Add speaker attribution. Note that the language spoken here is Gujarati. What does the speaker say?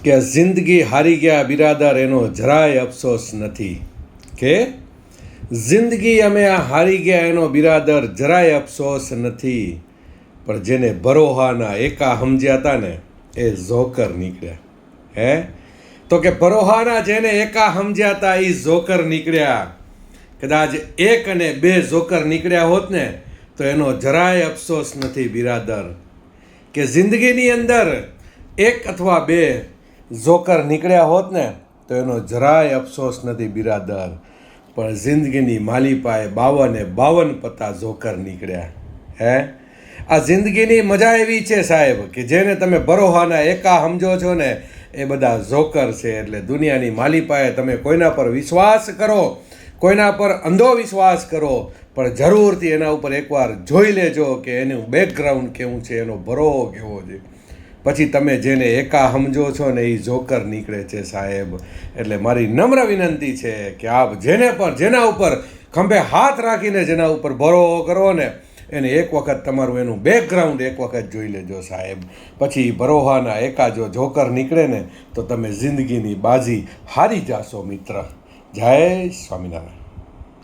Speaker 1: કે જિંદગી હારી ગયા બિરાદર એનો જરાય અફસોસ નથી. કે જિંદગી અમે આ હારી ગયા એનો બિરાદર જરાય અફસોસ નથી. પણ જેને બરોહાના એકા સમજ્યા હતા ને એ ઝોકર નીકળ્યા. હે તો કે બરોહાના જેને એકા સમજ્યા હતા એ ઝોકર નીકળ્યા. કદાચ એક અને બે ઝોકર નીકળ્યા હોત ને તો એનો જરાય અફસોસ નથી બિરાદર. કે જિંદગીની અંદર એક અથવા બે ઝોકર નીકળ્યા હોત ને તો એનો જરાય અફસોસ નથી બિરાદર. પણ જિંદગીની માલિપાએ 52 પત્તા ઝોકર નીકળ્યા. હે આ જિંદગીની મજા એવી છે સાહેબ કે જેને તમે બરોહાના એકા સમજો છો ને એ બધા ઝોકર છે. એટલે દુનિયાની માલિપાએ તમે કોઈના પર વિશ્વાસ કરો, કોઈના પર અંધો વિશ્વાસ કરો, પણ જરૂરથી એના ઉપર એકવાર જોઈ લેજો કે એનું બેકગ્રાઉન્ડ કેવું છે, એનો બરોહો કેવો છે. પછી તમે જેને એકા સમજો છો ને એ ઝોકર નીકળે છે સાહેબ. એટલે મારી નમ્ર વિનંતી છે કે આપ જેને પણ જેના ઉપર ખંભે હાથ રાખીને જેના ઉપર બરોહો કરો ને એને એક વખત તમારું એનું બેકગ્રાઉન્ડ એક વખત જોઈ લેજો સાહેબ. પછી બરોહાના એકા જો ઝોકર નીકળે ને તો તમે જિંદગીની બાજી હારી જાશો મિત્ર. જય સ્વામિનારાયણ.